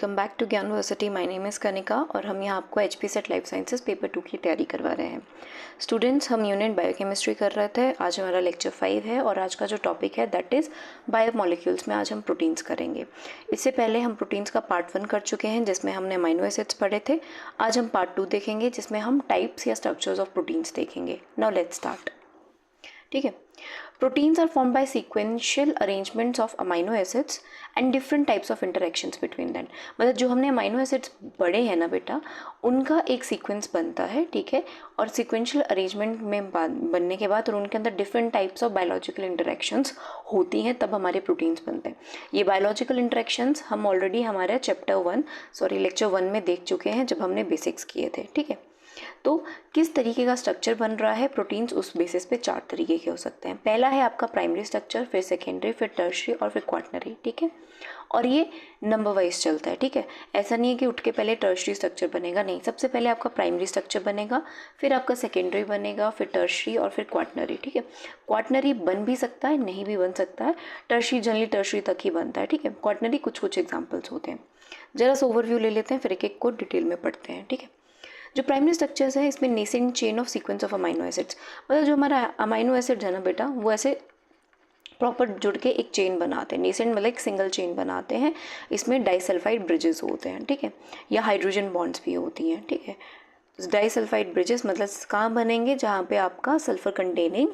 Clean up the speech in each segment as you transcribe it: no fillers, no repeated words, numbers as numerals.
Welcome back to Gyanversity. My name is Kanika और हम यहाँ आपको HP SET life sciences paper 2 की तैयारी करवा रहे हैं। स्टूडेंट्स, हम यूनिट बायोकेमिस्ट्री कर रहे थे। आज हमारा लेक्चर 5 है और आज का जो टॉपिक है दैट इज़ बायोमोलिक्यूल्स में आज हम प्रोटीन्स करेंगे। इससे पहले हम प्रोटीन्स का पार्ट 1 कर चुके हैं जिसमें हमने अमाइनो एसिड्स पढ़े थे। आज हम पार्ट 2 देखेंगे जिसमें हम टाइप्स या स्ट्रक्चर्स ऑफ प्रोटीन्स देखेंगे। Now let's start. ठीक है, proteins are formed by sequential arrangements of amino acids and different types of interactions between them. मतलब जो हमने अमाइनो एसिड्स पढ़े हैं ना बेटा, उनका एक सीक्वेंस बनता है, ठीक है, और सीक्वेंशियल अरेंजमेंट में बनने के बाद और उनके अंदर different types of biological interactions होती हैं, तब हमारे प्रोटीन्स बनते हैं। ये बायोलॉजिकल इंटरेक्शंस हम ऑलरेडी हमारे लेक्चर 1 में देख चुके हैं जब हमने बेसिक्स किए थे। ठीक है, तो किस तरीके का स्ट्रक्चर बन रहा है प्रोटीन्स, उस बेसिस पे 4 तरीके के हो सकते हैं। पहला है आपका प्राइमरी स्ट्रक्चर, फिर सेकेंडरी, फिर टर्शियरी और फिर क्वाटरनरी। ठीक है, और ये नंबर वाइज चलता है। ठीक है, ऐसा नहीं है कि उठ के पहले टर्शियरी स्ट्रक्चर बनेगा, नहीं, सबसे पहले आपका प्राइमरी स्ट्रक्चर बनेगा, फिर आपका सेकेंडरी बनेगा, फिर टर्शियरी और फिर क्वाटरनरी। ठीक है, क्वाटरनरी बन भी सकता है, नहीं भी बन सकता है। टर्शियरी जनरली टर्शियरी तक ही बनता है। ठीक है, क्वाटरनरी कुछ एग्जाम्पल्स होते हैं। जरा सा ओवरव्यू ले लेते हैं, फिर एक एक को डिटेल में पढ़ते हैं। ठीक है, जो प्राइमरी स्ट्रक्चर्स है इसमें nascent chain of sequence of amino acids, मतलब जो हमारा अमाइनो एसिड है ना बेटा, वो ऐसे प्रॉपर जुड़ के एक चेन बनाते हैं। नेसेंट मतलब एक सिंगल चेन बनाते हैं। इसमें डाइसल्फाइड ब्रिजेस होते हैं, ठीक है, या हाइड्रोजन बॉन्ड्स भी होती हैं। ठीक है, डाइसल्फाइड ब्रिजेस मतलब कहाँ बनेंगे, जहाँ पे आपका सल्फर कंटेनिंग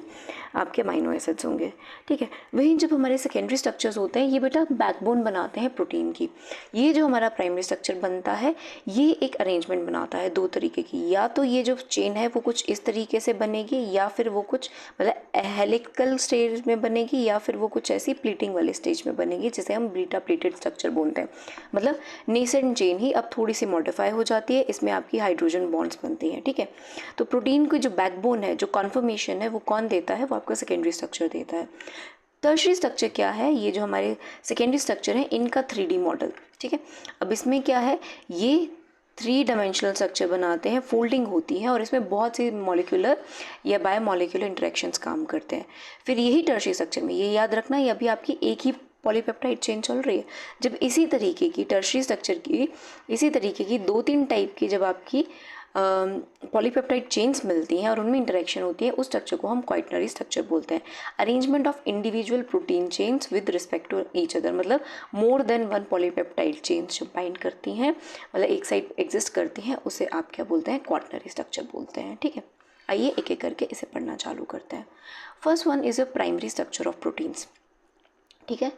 आपके अमाइनो एसिड्स होंगे। ठीक है, वहीं जब हमारे सेकेंडरी स्ट्रक्चर्स होते हैं, ये बेटा बैकबोन बनाते हैं प्रोटीन की। ये जो हमारा प्राइमरी स्ट्रक्चर बनता है, ये एक अरेंजमेंट बनाता है 2 तरीके की। या तो ये जो चेन है वो कुछ इस तरीके से बनेगी, या फिर वो कुछ मतलब हेलिकल स्टेज में बनेगी, या फिर वो कुछ ऐसी प्लीटिंग वाले स्टेज में बनेगी जिसे हम बीटा प्लेटेड स्ट्रक्चर बोलते हैं। मतलब नेसेंट चेन ही अब थोड़ी सी मॉडिफाई हो जाती है, इसमें आपकी हाइड्रोजन बॉन्ड्स बनती हैं। ठीक है, तो प्रोटीन की जो बैकबोन है, जो कॉन्फर्मेशन है, वो कौन देता है, वो आपका सेकेंडरी स्ट्रक्चर देता है। टर्शियरी स्ट्रक्चर क्या है, ये जो हमारे सेकेंडरी स्ट्रक्चर है इनका 3D मॉडल। ठीक है, अब इसमें क्या है, ये 3 डायमेंशनल स्ट्रक्चर बनाते हैं, फोल्डिंग होती है और इसमें बहुत सी मॉलिक्यूलर या बायोमोलिक्यूलर इंटरेक्शंस काम करते हैं। फिर यही टर्शियरी स्ट्रक्चर में, ये याद रखना, ये अभी आपकी एक ही पॉलीपेप्टाइड चेन चल रही है। जब इसी तरीके की टर्शियरी स्ट्रक्चर की, इसी तरीके की 2-3 टाइप की जब आपकी पॉलीपेप्टाइड चेन्स मिलती हैं और उनमें इंटरेक्शन होती है, उस स्ट्रक्चर को हम क्वाटरनरी स्ट्रक्चर बोलते हैं। Arrangement of individual protein chains with respect to each other, मतलब मोर देन 1 पॉलीपेप्टाइड चेन्स जो बाइंड करती हैं, मतलब एक साइड एग्जिस्ट करती हैं, उसे आप क्या बोलते हैं, क्वाटरनरी स्ट्रक्चर बोलते हैं। ठीक है, आइए एक एक करके इसे पढ़ना चालू करते हैं। First one is a primary structure of proteins. ठीक है,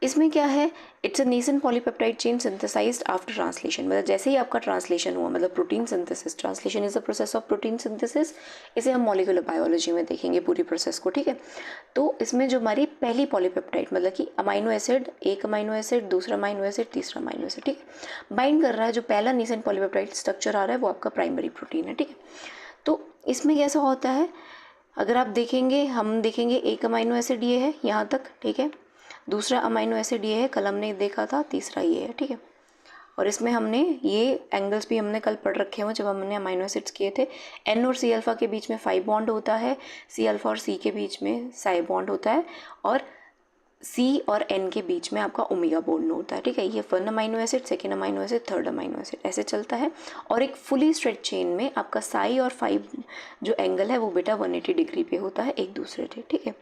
इसमें क्या है, it's a nascent polypeptide chain synthesised after translation, मतलब जैसे ही आपका ट्रांसलेशन हुआ, मतलब protein synthesis, translation is the process of protein synthesis. इसे हम मॉलिक्यूलर बायोलॉजी में देखेंगे पूरी प्रोसेस को। ठीक है, तो इसमें जो हमारी पहली पॉलीपेप्टाइड मतलब कि अमाइनो एसिड, एक अमाइनो एसिड, दूसरा अमाइनो एसिड, तीसरा अमाइनो एसिड, ठीक है, बाइंड कर रहा है, जो पहला नेसेंट पॉलीपेप्टाइड स्ट्रक्चर आ रहा है वो आपका प्राइमरी प्रोटीन है। ठीक है, तो इसमें कैसा होता है, अगर आप देखेंगे, हम देखेंगे एक अमाइनो एसिड ये है यहाँ तक, ठीक है, दूसरा अमाइनो एसिड ये है, कल हमने देखा था, तीसरा ये है। ठीक है, और इसमें हमने ये एंगल्स भी हमने कल पढ़ रखे हुए जब हमने अमाइनो एसिड्स किए थे। एन और सी अल्फ़ा के बीच में 5 बॉन्ड होता है, सी अल्फ़ा और सी के बीच में साई बॉन्ड होता है, और सी और एन के बीच में आपका ओमेगा बॉन्ड होता है। ठीक है, ये 1 amino acid, second amino acid, third amino acid, ऐसे चलता है। और एक फुली स्ट्रेट चेन में आपका साई और 5 जो एंगल है वो बेटा 180 डिग्री पे होता है एक दूसरे से। ठीक है,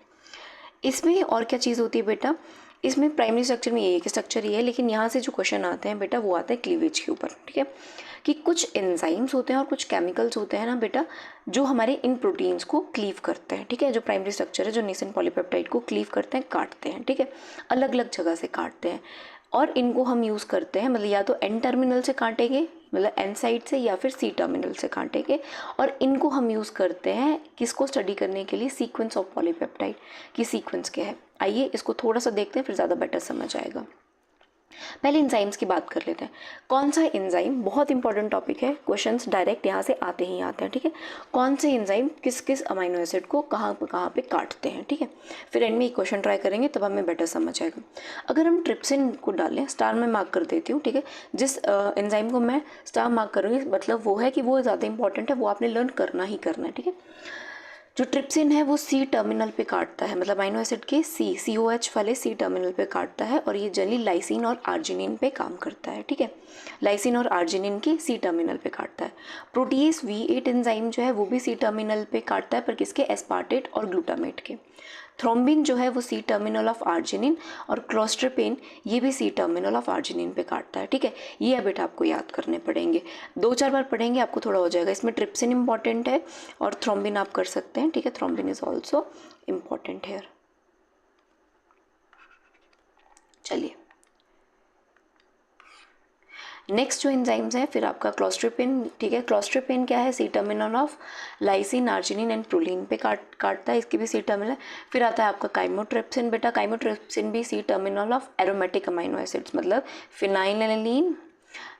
इसमें और क्या चीज़ होती है बेटा, इसमें प्राइमरी स्ट्रक्चर में ये एक स्ट्रक्चर ही है, लेकिन यहाँ से जो क्वेश्चन आते हैं बेटा वो आता है क्लीवेज के ऊपर। ठीक है, कि कुछ एंजाइम्स होते हैं और कुछ केमिकल्स होते हैं ना बेटा, जो हमारे इन प्रोटीन्स को क्लीव करते हैं। ठीक है, जो प्राइमरी स्ट्रक्चर है, जो नेसेंट पॉलीपेप्टाइड को क्लीव करते हैं, काटते हैं। ठीक है, अलग अलग जगह से काटते हैं और इनको हम यूज़ करते हैं, मतलब या तो एन टर्मिनल से काटेंगे, मतलब एन साइड से, या फिर सी टर्मिनल से काटेंगे। और इनको हम यूज़ करते हैं किसको स्टडी करने के लिए, सीक्वेंस ऑफ पॉलीपेप्टाइड की सीक्वेंस क्या है। आइए इसको थोड़ा सा देखते हैं, फिर ज़्यादा बेटर समझ आएगा। पहले एंजाइम्स की बात कर लेते हैं। कौन सा एंजाइम, बहुत इंपॉर्टेंट टॉपिक है, क्वेश्चंस डायरेक्ट यहाँ से आते ही आते हैं। ठीक है, कौन से एंजाइम किस किस अमाइनो एसिड को कहाँ पे काटते हैं। ठीक है, फिर एंड में एक क्वेश्चन ट्राई करेंगे, तब हमें बेटर समझ आएगा। अगर हम ट्रिप्सिन को डालें, स्टार में मार्क कर देती हूँ। ठीक है, जिस एंजाइम को मैं स्टार मार्क करूँगी, मतलब वो है कि वो ज़्यादा इंपॉर्टेंट है, वो आपने लर्न करना ही करना है। ठीक है, जो ट्रिप्सिन है वो सी टर्मिनल पे काटता है, मतलब अमीनो एसिड के COH वाले सी टर्मिनल पे काटता है, और ये जनरली लाइसिन और आर्जिनिन पे काम करता है, ठीक है। लाइसिन और आर्जिनिन के सी टर्मिनल पे काटता है। प्रोटीएस V8 एंजाइम जो है वो भी सी टर्मिनल पे काटता है, पर किसके? एस्पार्टेट और ग्लूटामेट के। थ्रोम्बिन जो है वो सी टर्मिनल ऑफ आर्जिनिन, और क्लोस्ट्रिपेन ये भी सी टर्मिनल ऑफ आर्जिनिन पे काटता है, ठीक है। ये अब बेटा आपको याद करने पड़ेंगे, 2-4 बार पढ़ेंगे आपको थोड़ा हो जाएगा। इसमें ट्रिप्सिन इंपॉर्टेंट है और थ्रोम्बिन आप कर सकते हैं, ठीक है। Thrombin is also important here. चलिए नेक्स्ट जो एंजाइम्स हैं, फिर आपका क्लोस्ट्रिपेन, ठीक है। क्लोस्ट्रिपेन क्या है? C terminal of lysine, arginine and proline पे काटता है, इसकी भी सी टर्मिनल है। फिर आता है आपका काइमोट्रिप्सिन, बेटा काइमोट्रिप्सिन भी C terminal of aromatic amino acids, मतलब फिनाइलएलानाइन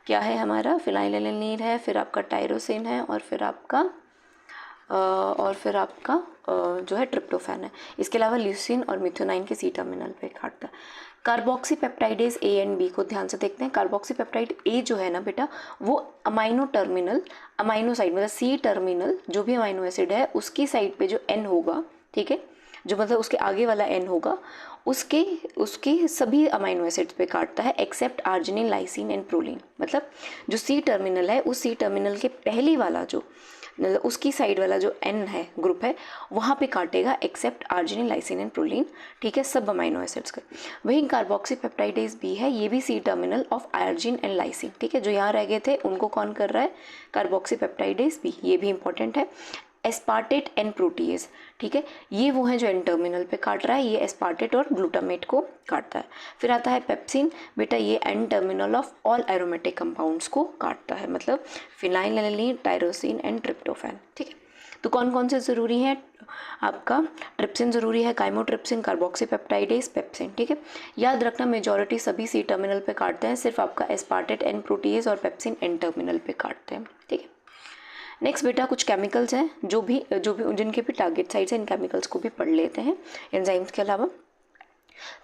क्या है हमारा? फिनाइलएलानाइन है, फिर आपका टायरोसिन है, और फिर आपका जो है ट्रिप्टोफैन है। इसके अलावा ल्यूसीन और मिथ्योनाइन के सी टर्मिनल पे काटता है। Carboxy peptidase A and B को ध्यान से देखते हैं। कार्बोक्सी पेप्टाइड A जो है ना बेटा, वो अमाइनो साइड, मतलब सी टर्मिनल जो भी अमाइनो एसिड है उसकी साइड पे जो N होगा, ठीक है, जो मतलब उसके आगे वाला N होगा, उसके सभी अमाइनो एसिड्स पे काटता है except arginine, lysine and proline. मतलब जो सी टर्मिनल है, उस सी टर्मिनल के पहली वाला जो, मतलब उसकी साइड वाला जो N है, ग्रुप है, वहाँ पे काटेगा except arginine, lysine and proline, ठीक है, सब अमाइनो एसिड्स का। वहीं कार्बोक्सी पेप्टाइडेज B है, ये भी C terminal of arginine and lysine, ठीक है। जो यहाँ रह गए थे उनको कौन कर रहा है? कार्बोक्सी पेप्टाइडेज B, ये भी इंपॉर्टेंट है। एस्पार्टेट एंड प्रोटीएज, ठीक है, ये वो हैं जो एन टर्मिनल पे काट रहा है, ये एस्पार्टेट और ग्लूटामेट को काटता है। फिर आता है पेप्सिन, बेटा ये N terminal of all aromatic compounds को काटता है, मतलब फिनाइलएलानाइन, टायरोसिन एंड ट्रिप्टोफैन, ठीक है। तो कौन कौन से ज़रूरी हैं? आपका ट्रिप्सिन ज़रूरी है, काइमोट्रिप्सिन, कार्बोक्सी पेप्टाइडेज, पेप्सिन, ठीक है। याद रखना मेजॉरिटी सभी सी टर्मिनल पे काटते हैं, सिर्फ आपका एस्पार्टेट एंड प्रोटीएज और पेप्सिन एन टर्मिनल पे काटते हैं, ठीक है। नेक्स्ट बेटा कुछ केमिकल्स हैं जो भी जिनके भी टारगेट साइट्स हैं, इन केमिकल्स को भी पढ़ लेते हैं एंजाइम्स के अलावा।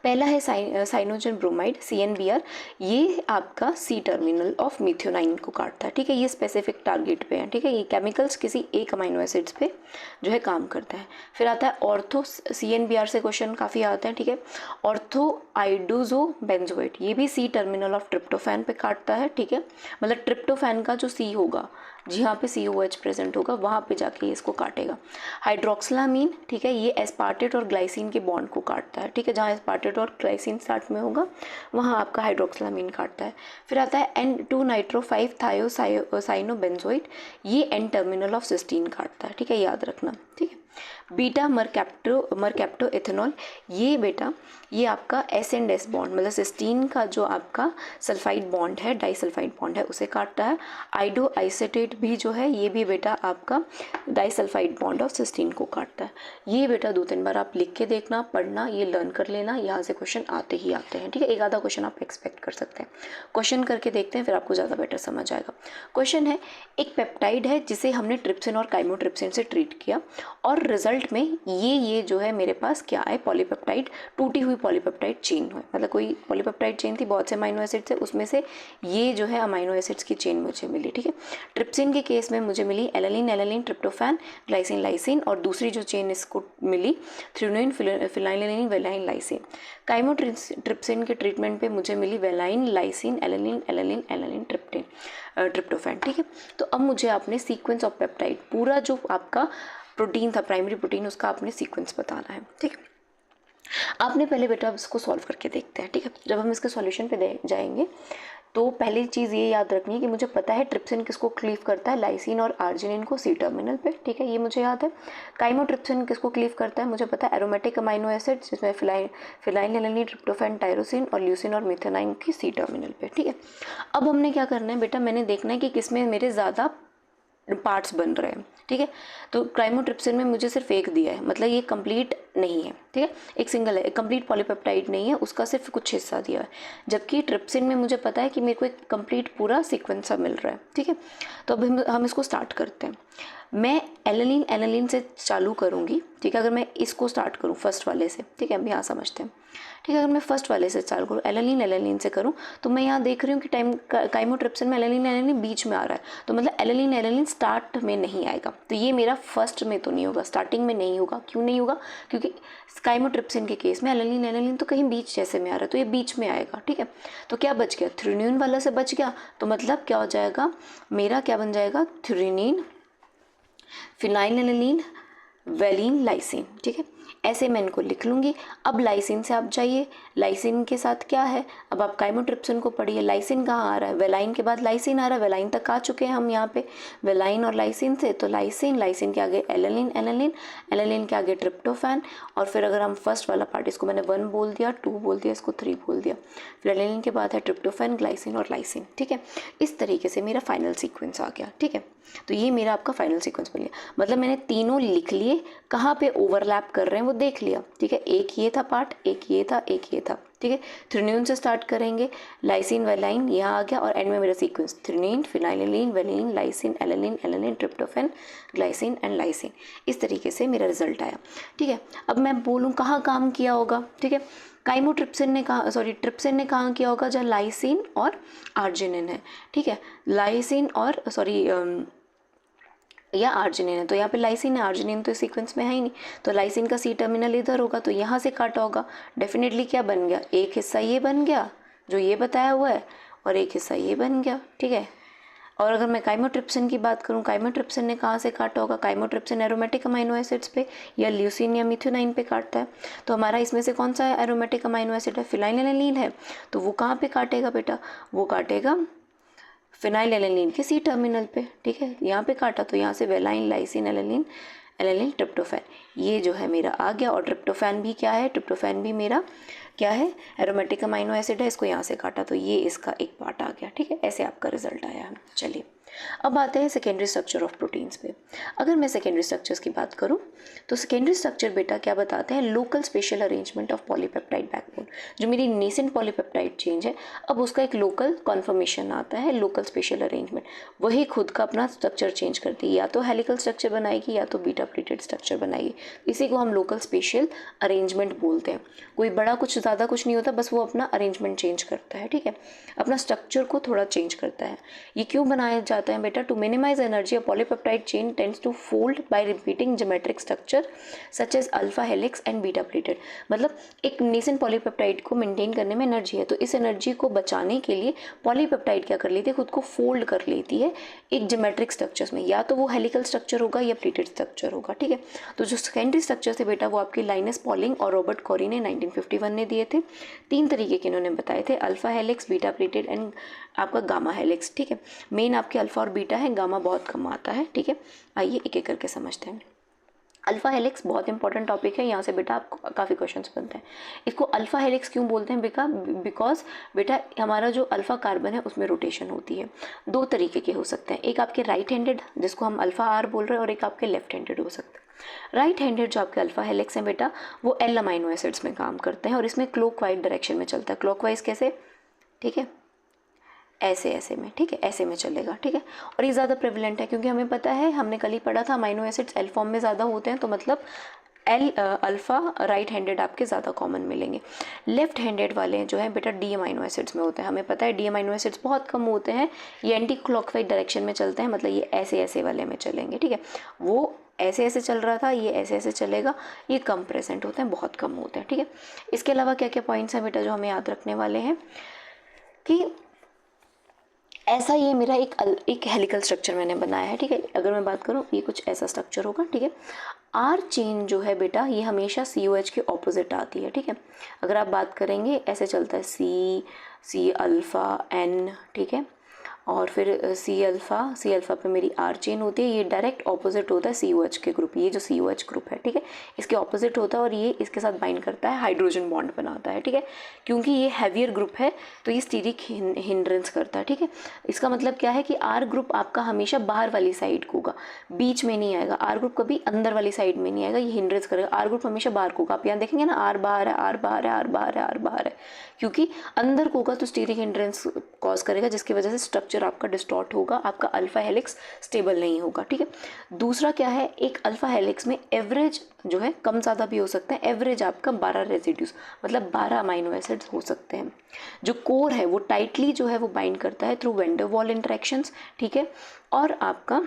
पहला है साइनोजन ब्रोमाइड, CNBR, ये आपका सी टर्मिनल ऑफ मिथ्योनाइन को काटता है, ठीक है। ये स्पेसिफिक टारगेट पे है, ठीक है। ये केमिकल्स किसी एक अमाइनो एसिड्स पे जो है काम करता है। फिर आता है ऑर्थो, CNBR से क्वेश्चन काफ़ी आते हैं, ठीक है। ऑर्थो आइडोजो बेंजोएट, ये भी सी टर्मिनल ऑफ ट्रिप्टोफैन पे काटता है, ठीक है। मतलब ट्रिप्टोफैन का जो C होगा, जहाँ पे COH प्रेजेंट होगा, वहाँ पे जाके इसको काटेगा। हाइड्रोक्सिलामीन, ठीक है, ये एस्पार्टेट और ग्लाइसिन के बॉन्ड को काटता है, ठीक है। जहाँ एस्पार्टेट और ग्लाइसिन स्टार्ट में होगा, वहाँ आपका हाइड्रोक्सिलामीन काटता है। फिर आता है N2 नाइट्रो 5 थायोसाइनोबेंजोइट, ये N टर्मिनल ऑफ सिस्टीन काटता है, ठीक है, याद रखना, ठीक है। बीटा मरकैप्टो एथेनॉल, ये बेटा ये आपका S एंड S बॉन्ड, मतलब सिस्टीन का जो आपका सल्फाइड बॉन्ड है, डाइसल्फाइड बॉन्ड है, उसे काटता है। आइडो आइसेटेट भी जो है, ये भी बेटा आपका डाइसल्फाइड बॉन्ड ऑफ सिस्टीन को काटता है। ये बेटा 2-3 बार आप लिख के देखना, पढ़ना, ये लर्न कर लेना, यहाँ से क्वेश्चन आते ही आते हैं, ठीक है। एक आधा क्वेश्चन आप एक्सपेक्ट कर सकते हैं। क्वेश्चन करके देखते हैं, फिर आपको ज़्यादा बेटर समझ आएगा। क्वेश्चन है, एक पेप्टाइड है जिसे हमने ट्रिप्सिन और काइमोट्रिप्सिन से ट्रीट किया, और रिजल्ट में ये जो है मेरे पास क्या है? पॉलीपेप्टाइड, टूटी हुई पॉलीपेप्टाइड चेन हुई, मतलब कोई पॉलीपेप्टाइड चेन थी, बहुत से अमाइनो एसिड्स है, उसमें से ये जो है अमाइनो एसिड्स की चेन मुझे मिली, ठीक है। ट्रिप्सिन के केस में मुझे मिली एलानिन ट्रिप्टोफैन ग्लाइसिन लाइसिन, और दूसरी जो चेन इसको मिली थ्रेओनीन फिनाइलएलानाइन वेलाइन लाइसिन। काइमोट्रिप्सिन के ट्रीटमेंट पे मुझे मिली वेलाइन लाइसिन एलानिन ट्रिप्टोफैन, ठीक है। तो अब मुझे आपने सीक्वेंस ऑफ पेप्टाइड, पूरा जो आपका प्रोटीन था, प्राइमरी प्रोटीन, उसका आपने सीक्वेंस बताना है, ठीक है। आपने पहले बेटा इसको सॉल्व करके देखते हैं, ठीक है। जब हम इसके सॉल्यूशन पे जाएंगे तो पहली चीज़ ये याद रखनी है कि मुझे पता है ट्रिप्सिन किसको क्लीव करता है, लाइसिन और आर्जिनिन को सी टर्मिनल पे, ठीक है, ये मुझे याद है। काइमोट्रिप्सिन किसको क्लीव करता है, मुझे पता है एरोमेटिक अमाइनो एसिड, जिसमें फिनाइलएलानाइन, ट्रिप्टोफैन, टायरोसिन और ल्यूसिन और मिथेनाइन की सी टर्मिनल पे, ठीक है। अब हमने क्या करना है बेटा, मैंने देखना है कि किसमें मेरे ज़्यादा पार्ट्स बन रहे हैं, ठीक है। तो काइमोट्रिप्सिन में मुझे सिर्फ एक दिया है, मतलब ये कंप्लीट नहीं है, ठीक है, एक सिंगल है, कंप्लीट पॉलीपेप्टाइड नहीं है, उसका सिर्फ कुछ हिस्सा दिया है। जबकि ट्रिप्सिन में मुझे पता है कि मेरे को एक कंप्लीट पूरा सीक्वेंस मिल रहा है, ठीक है। तो अब हम इसको स्टार्ट करते हैं। मैं एलानिन से चालू करूँगी, ठीक है। अगर मैं इसको स्टार्ट करूँ फर्स्ट वाले से, ठीक है, हम यहाँ समझते हैं, ठीक है। अगर मैं फर्स्ट वाले से चालू करूँ, एलानिन एलानिन से करूँ, तो मैं यहाँ देख रही हूँ कि काइमोट्रिप्सिन में एलानिन एलानिन बीच में आ रहा है, तो मतलब एलानिन एलानिन स्टार्ट में नहीं आएगा, तो ये मेरा फर्स्ट में तो नहीं होगा, स्टार्टिंग में नहीं होगा। क्यों नहीं होगा? क्योंकि काइमोट्रिप्सिन के केस में एलानिन एलानिन तो कहीं बीच जैसे में आ रहा है, तो ये बीच में आएगा। ठीक है, तो क्या बच गया? थ्रेनिन वाला से बच गया, तो मतलब क्या हो जाएगा मेरा, क्या बन जाएगा? थ्रेनिन, फिनाइलएलानिन, वेलिन, लाइसिन। ठीक है, ऐसे मैं इनको लिख लूँगी। अब लाइसिन से आप जाइए, लाइसिन के साथ क्या है? अब आप काइमोट्रिप्सिन को पढ़िए, लाइसिन कहाँ आ रहा है? वेलाइन के बाद लाइसिन आ रहा है, वेलाइन तक आ चुके हैं हम यहाँ पे, वेलाइन और लाइसिन से, तो लाइसिन, लाइसिन के आगे एलानिन एलानिन, एलानिन के आगे ट्रिप्टोफैन, और फिर अगर हम फर्स्ट वाला पार्ट, इसको मैंने 1 बोल दिया, 2 बोल दिया, इसको 3 बोल दिया, फिर एलानिन के बाद है ट्रिप्टोफैन, ग्लाइसिन और लाइसिन। ठीक है, इस तरीके से मेरा फाइनल सीक्वेंस आ गया। ठीक है, तो ये मेरा आपका फाइनल सीक्वेंस बन गया, मतलब मैंने तीनों लिख लिए, कहाँ पे ओवरलैप कर रहे हैं वो देख लिया। ठीक है, एक ये था पार्ट, एक ये था, एक ये था। ठीक है, थ्रेनिन से स्टार्ट करेंगे, लाइसिन वेलाइन यहाँ आ गया, और एंड में मेरा sequence threonine, phenylalanine, valine, lysine, alanine, alanine, tryptophan, glycine and lysine. इस तरीके से मेरा रिजल्ट आया। ठीक है, अब मैं बोलूँ कहाँ काम किया होगा। ठीक है, काइमोट्रिप्सिन ने कहा, सॉरी ट्रिप्सिन ने कहाँ किया होगा? जहाँ लाइसिन और आर्जिनिन है। ठीक है, लाइसिन और या आर्जिनिन है, तो यहाँ पे लाइसिन है, आर्जिनिन तो इस सीक्वेंस में है ही नहीं, तो लाइसिन का सी टर्मिनल इधर होगा, तो यहाँ से काटा होगा। डेफिनेटली क्या बन गया? एक हिस्सा ये बन गया जो ये बताया हुआ है, और एक हिस्सा ये बन गया। ठीक है, और अगर मैं काइमोट्रिप्सिन की बात करूँ, काइमोट्रिप्सिन ने कहाँ से काटा होगा? काइमोट्रिप्सिन एरोमेटिक अमाइनो एसिड्स पे या ल्यूसिन या मिथ्योनाइन पे काटता है, तो हमारा इसमें से कौन सा एरोमेटिक अमाइनो एसिड है? फिनाइलएलानिन है, तो वो कहाँ पे काटेगा बेटा? वो काटेगा फिनाइलएलानिन के सी टर्मिनल पे। ठीक है, यहाँ पे काटा, तो यहाँ से valine, lysine, alanine, alanine, tryptophan, ये जो है मेरा आ गया। और ट्रिप्टोफैन भी क्या है? ट्रिप्टोफैन भी मेरा क्या है? एरोमेटिक अमाइनो एसिड है, इसको यहाँ से काटा, तो ये इसका एक पार्ट आ गया। ठीक है, ऐसे आपका रिजल्ट आया। चलिए, अब आते हैं सेकेंडरी स्ट्रक्चर ऑफ प्रोटीन्स पे। अगर मैं सेकेंडरी स्ट्रक्चर्स की बात करूँ, तो सेकेंडरी स्ट्रक्चर बेटा क्या बताते हैं? Local special arrangement of polypeptide backbone. जो मेरी नेसेंट पॉलीपेप्टाइड चेंज है, अब उसका एक लोकल कॉन्फर्मेशन आता है, लोकल स्पेशल अरेंजमेंट, वही खुद का अपना स्ट्रक्चर चेंज करती है, या तो हेलिकल स्ट्रक्चर बनाएगी या तो बीटा प्लेटेड स्ट्रक्चर बनाएगी। इसी को हम लोकल स्पेशल अरेंजमेंट बोलते हैं। कोई बड़ा कुछ ज़्यादा कुछ नहीं होता, बस वो अपना अरेंजमेंट चेंज करता है। ठीक है, अपना स्ट्रक्चर को थोड़ा चेंज करता है। ये क्यों बनाया जाता है बेटा? To minimise energy, a polypeptide chain tends to fold by repeating geometric structure such as alpha helix and beta pleated. मतलब एक नेसेंट पॉलीपेप्टाइड को मेंटेन करने में एनर्जी है, तो इस एनर्जी को बचाने के लिए पॉलीपेप्टाइड क्या कर लेती है? खुद को फोल्ड कर लेती है एक ज्योमेट्रिक स्ट्रक्चर्स में, या तो वो हेलिकल स्ट्रक्चर होगा या प्लेटेड स्ट्रक्चर होगा। ठीक है, तो जो सेकेंडरी स्ट्रक्चर थे बेटा, वो आपके लाइनस पॉलिंग और रॉबर्ट कॉरी ने 1951 ने दिए थे। 3 तरीके के इन्होंने बताए थे, alpha helix, beta pleated and आपका गामा हेलिक्स। ठीक है, मेन आपके अल्फा और बीटा है, गामा बहुत कम आता है। ठीक है, आइए एक एक करके समझते हैं। अल्फा हेलिक्स बहुत इंपॉर्टेंट टॉपिक है, यहाँ से बेटा आपको काफ़ी क्वेश्चंस बनते हैं। इसको अल्फा हेलिक्स क्यों बोलते हैं बिकॉज बेटा हमारा जो अल्फा कार्बन है उसमें रोटेशन होती है। 2 तरीके के हो सकते हैं, एक आपके राइट हैंडेड जिसको हम अल्फा आर बोल रहे हैं, और एक आपके लेफ्ट हैंडेड हो सकता है। राइट हैंडेड जो आपके अल्फा हेलिक्स हैं बेटा, वो एल अमाइनो एसिड्स में काम करते हैं, और इसमें क्लॉकवाइज डायरेक्शन में चलता है। क्लॉकवाइज कैसे? ठीक है, ऐसे में। ठीक है, ऐसे में चलेगा। ठीक है, और ये ज़्यादा प्रेवलेंट है, क्योंकि हमें पता है, हमने कल ही पढ़ा था, अमाइनो एसिड्स एल फॉर्म में ज़्यादा होते हैं, तो मतलब अल्फ़ा राइट हैंडेड आपके ज़्यादा कॉमन मिलेंगे। लेफ्ट हैंडेड वाले जो हैं बेटा डी अमाइनो एसिड्स में होते हैं। हमें पता है डी अमाइनो एसिड्स बहुत कम होते हैं, ये एंटी क्लॉकवाइज डायरेक्शन में चलते हैं, मतलब ये ऐसे वाले में चलेंगे। ठीक है, वो ऐसे चल रहा था, ये ऐसे चलेगा, ये कम प्रेजेंट होते हैं, बहुत कम होते हैं। ठीक है, इसके अलावा क्या क्या पॉइंट्स हैं बेटा जो हमें याद रखने वाले हैं कि ऐसा ये मेरा एक हेलिकल स्ट्रक्चर मैंने बनाया है। ठीक है, अगर मैं बात करूँ, ये कुछ ऐसा स्ट्रक्चर होगा। ठीक है, आर चेन जो है बेटा, ये हमेशा COH के ऑपोजिट आती है। ठीक है, अगर आप बात करेंगे ऐसे चलता है सी अल्फ़ा N। ठीक है, और फिर सी अल्फ़ा पे मेरी आर चेन होती है, ये डायरेक्ट ऑपोजिट होता है COH के ग्रुप, ये जो COH ग्रुप है। ठीक है, इसके ऑपोजिट होता है, और ये इसके साथ बाइंड करता है, हाइड्रोजन बॉन्ड बनाता है। ठीक है, क्योंकि ये हैवियर ग्रुप है तो ये स्टीरिक हिंड्रेंस करता है। ठीक है, इसका मतलब क्या है कि आर ग्रुप आपका हमेशा बाहर वाली साइड को होगा, बीच में नहीं आएगा। आर ग्रुप कभी अंदर वाली साइड में नहीं आएगा, ये हिंड्रेंस करेगा। आर ग्रुप हमेशा बाहर को होगा, आप यहाँ देखेंगे ना, आर बाहर है, आर बाहर है, आर बाहर है, आर बाहर है, क्योंकि अंदर को होगा तो स्टीरिक हिंड्रेंस कॉज करेगा, जिसकी वजह से स्ट्रक्चर स्ट्रक्चर आपका डिस्टॉर्ट होगा, आपका अल्फा हेलिक्स स्टेबल नहीं होगा, ठीक है। दूसरा क्या है, एक अल्फा हेलिक्स में एवरेज जो है कम ज़्यादा भी हो सकता है, एवरेज आपका 12 रेजिड्यूज मतलब 12 अमाइनो एसिड्स हो सकते हैं। जो कोर है वो टाइटली जो है वो बाइंड करता है थ्रू वेंडर वॉल इंटरेक्शंस, ठीक है। और आपका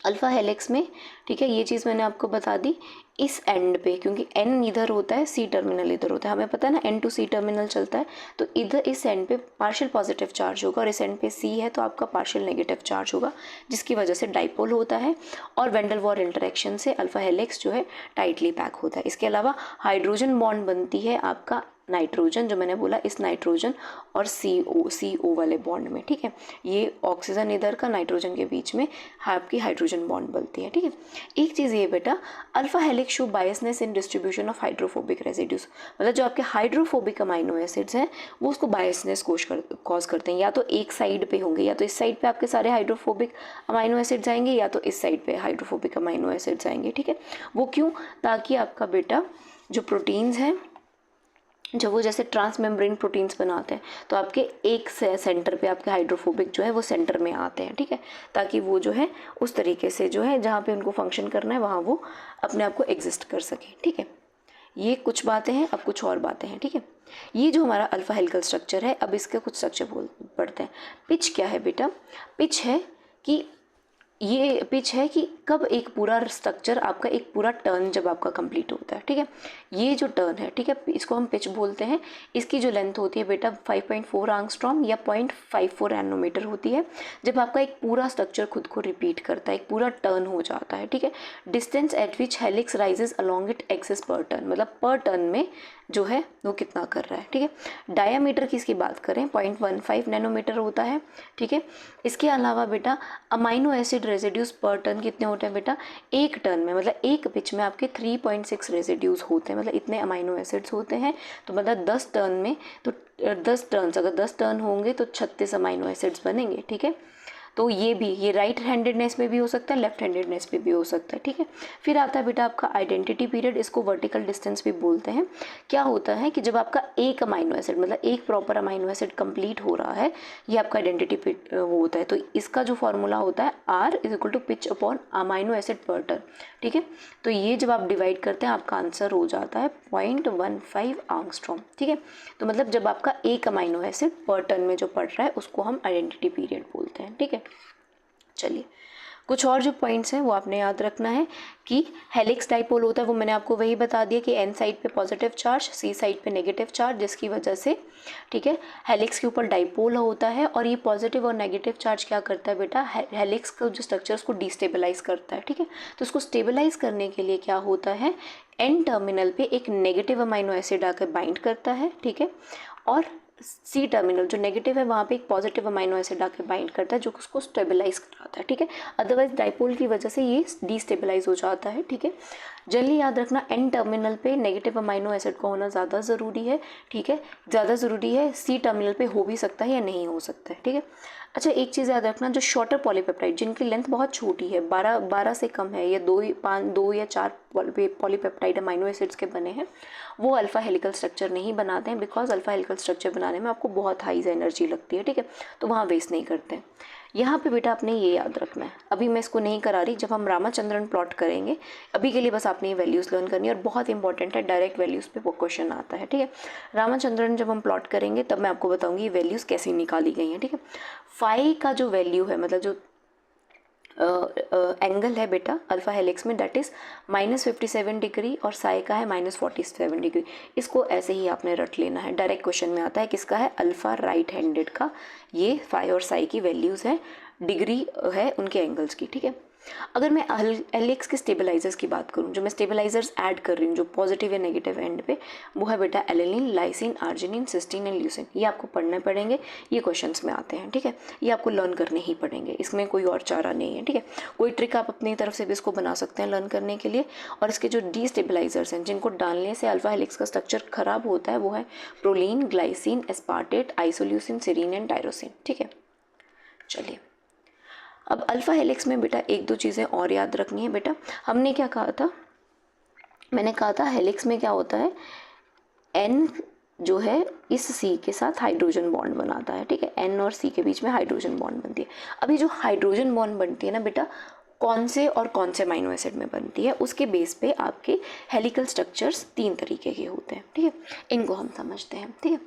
अल्फा हेलिक्स में, ठीक है, ये चीज़ मैंने आपको बता दी। इस एंड पे क्योंकि एन इधर होता है, सी टर्मिनल इधर होता है, हमें पता है ना एन टू सी टर्मिनल चलता है, तो इधर इस एंड पे पार्शियल पॉजिटिव चार्ज होगा और इस एंड पे सी है तो आपका पार्शियल नेगेटिव चार्ज होगा, जिसकी वजह से डाइपोल होता है और वेंडर वॉल इंटरेक्शन से अल्फा हेलिक्स जो है टाइटली पैक होता है। इसके अलावा हाइड्रोजन बॉन्ड बनती है आपका नाइट्रोजन, जो मैंने बोला इस नाइट्रोजन और CO वाले बॉन्ड में, ठीक है। ये ऑक्सीजन इधर का, नाइट्रोजन के बीच में आपकी हाइड्रोजन बॉन्ड बनती है, ठीक है। एक चीज़ ये बेटा, alpha helix show biasness in distribution of hydrophobic residues, मतलब जो आपके हाइड्रोफोबिक अमाइनो एसिड्स हैं वो उसको बायसनेस कॉज करते हैं। या तो एक साइड पे होंगे, या तो इस साइड पे आपके सारे हाइड्रोफोबिक अमाइनो एसिड्स आएंगे, या तो इस साइड पे हाइड्रोफोबिक अमाइनो एसिड्स आएंगे, ठीक है। वो क्यों? ताकि आपका बेटा जो प्रोटीन्स हैं, जब वो जैसे ट्रांसमेम्ब्रेन प्रोटीन्स बनाते हैं तो आपके एक से सेंटर पे आपके हाइड्रोफोबिक जो है वो सेंटर में आते हैं, ठीक है, ताकि वो जो है उस तरीके से जो है जहाँ पे उनको फंक्शन करना है वहाँ वो अपने आप को एग्जिस्ट कर सके, ठीक है। ये कुछ बातें हैं, अब कुछ और बातें हैं, ठीक है। ये जो हमारा अल्फा हेलिकल स्ट्रक्चर है, अब इसके कुछ स्ट्रक्चर पढ़ते हैं। पिच क्या है बेटा? पिच है कि ये पिच है कि कब एक पूरा स्ट्रक्चर आपका एक पूरा टर्न जब आपका कंप्लीट होता है, ठीक है। ये जो टर्न है, ठीक है, इसको हम पिच बोलते हैं। इसकी जो लेंथ होती है बेटा 5.4 एंगस्ट्रॉम या 0.54 नैनोमीटर होती है, जब आपका एक पूरा स्ट्रक्चर खुद को रिपीट करता है, एक पूरा टर्न हो जाता है, ठीक है। Distance eight which helix rises along it axis पर टर्न, मतलब पर टर्न में जो है वो कितना कर रहा है, ठीक है। डायामीटर की इसकी बात करें 0.15 नैनोमीटर होता है, ठीक है। इसके अलावा बेटा अमाइनो एसिड रेजिड्यूज पर टर्न कितने होते हैं बेटा? एक टर्न में, मतलब एक पिच में आपके 3.6 रेजिड्यूज होते हैं, मतलब इतने अमाइनो एसिड्स होते हैं। तो मतलब 10 टर्न में तो 10 टर्न्स, अगर 10 टर्न होंगे तो 36 अमाइनो एसिड्स बनेंगे, ठीक है। तो ये राइट हैंडेडनेस में भी हो सकता है, लेफ्ट हैंडेडनेस में भी हो सकता है, ठीक है। फिर आता है बेटा आपका आइडेंटिटी पीरियड, इसको वर्टिकल डिस्टेंस भी बोलते हैं। क्या होता है कि जब आपका एक अमाइनो एसिड, मतलब एक प्रॉपर अमाइनो एसिड कंप्लीट हो रहा है, ये आपका आइडेंटिटी वो होता है। तो इसका जो फॉर्मूला होता है R pitch upon amino acid पर टर्न, ठीक है। तो ये जब आप डिवाइड करते हैं आपका आंसर हो जाता है 0.15 एंगस्ट्रॉम, ठीक है। तो मतलब जब आपका एक अमाइनो एसिड पर टर्न में जो पड़ रहा है उसको हम आइडेंटिटी पीरियड बोलते हैं, ठीक है। चलिए, कुछ और जो पॉइंट्स हैं वो आपने याद रखना है कि हेलिक्स डाइपोल होता है, वो मैंने आपको वही बता दिया कि एन साइड पे पॉजिटिव चार्ज, सी साइड पे नेगेटिव चार्ज, जिसकी वजह से, ठीक है, हेलिक्स के ऊपर डाइपोल होता है। और ये पॉजिटिव और नेगेटिव चार्ज क्या करता है बेटा? हेलिक्स का जो स्ट्रक्चर उसको डिस्टेबलाइज करता है, ठीक है। तो उसको स्टेबलाइज करने के लिए क्या होता है, एन टर्मिनल पे एक नेगेटिव अमाइनो एसिड आकर बाइंड करता है, ठीक है। और सी टर्मिनल जो नेगेटिव है वहाँ पे एक पॉजिटिव अमाइनो एसिड आके बाइंड करता है जो उसको स्टेबलाइज कराता है, ठीक है। अदरवाइज डाइपोल की वजह से ये डिस्टेबलाइज हो जाता है, ठीक है। जनरली याद रखना एन टर्मिनल पे नेगेटिव अमाइनो एसिड का होना ज़्यादा ज़रूरी है, ठीक है, ज़्यादा ज़रूरी है। सी टर्मिनल पे हो भी सकता है या नहीं हो सकता है, ठीक है। अच्छा, एक चीज़ याद रखना, जो शॉर्टर पॉलीपेप्टाइड जिनकी लेंथ बहुत छोटी है, 12 से कम है, या 2 या 4 पॉलीपेप्टाइड अमाइनो एसिड्स के बने हैं, वो अल्फा हेलिकल स्ट्रक्चर नहीं बनाते हैं, बिकॉज अल्फा हेलिकल स्ट्रक्चर बनाने में आपको बहुत हाई एनर्जी लगती है, ठीक है। तो वहाँ वेस्ट नहीं करते हैं। यहाँ पे बेटा आपने ये याद रखना है, अभी मैं इसको नहीं करा रही, जब हम रामाचंद्रन प्लॉट करेंगे, अभी के लिए बस आपने ये वैल्यूज़ लर्न करनी है, और बहुत इंपॉर्टेंट है, डायरेक्ट वैल्यूज़ पे वो क्वेश्चन आता है, ठीक है। रामाचंद्रन जब हम प्लॉट करेंगे तब मैं आपको बताऊंगी ये वैल्यूज़ कैसे निकाली गई हैं, ठीक है। फाई का जो वैल्यू है, मतलब जो एंगल है बेटा अल्फा हेलिक्स में, दैट इज़ -57 डिग्री, और साई का है -47 डिग्री। इसको ऐसे ही आपने रट लेना है, डायरेक्ट क्वेश्चन में आता है किसका है, अल्फा राइट हैंडेड का। ये फाई और साई की वैल्यूज़ हैं, डिग्री है उनके एंगल्स की, ठीक है। अगर मैं हेलिक्स के स्टेबलाइजर्स की बात करूं, जो मैं स्टेबलाइजर्स ऐड कर रही हूँ जो पॉजिटिव या नेगेटिव एंड पे, वो है बेटा alanine, lysine, arginine, cysteine and leucine. ये आपको पढ़ने पड़ेंगे, ये क्वेश्चंस में आते हैं, ठीक है। ये आपको लर्न करने ही पड़ेंगे, इसमें कोई और चारा नहीं है, ठीक है। कोई ट्रिक आप अपनी तरफ से भी इसको बना सकते हैं लर्न करने के लिए। और इसके जो डिस्टेबलाइजर्स हैं जिनको डालने से अल्फा हेलिक्स का स्ट्रक्चर खराब होता है, वो है proline, glycine, aspartate, isoleucine, serine and tyrosine, ठीक है। चलिए, अब अल्फा हेलिक्स में बेटा एक दो चीज़ें और याद रखनी है बेटा। हमने क्या कहा था, मैंने कहा था हेलिक्स में क्या होता है, एन जो है इस सी के साथ हाइड्रोजन बॉन्ड बनाता है, ठीक है, एन और सी के बीच में हाइड्रोजन बॉन्ड बनती है। अभी जो हाइड्रोजन बॉन्ड बनती है ना बेटा, कौन से अमाइनो एसिड में बनती है, उसके बेस पे आपके हेलिकल स्ट्रक्चर्स 3 तरीके के होते हैं, ठीक है, इनको हम समझते हैं, ठीक है।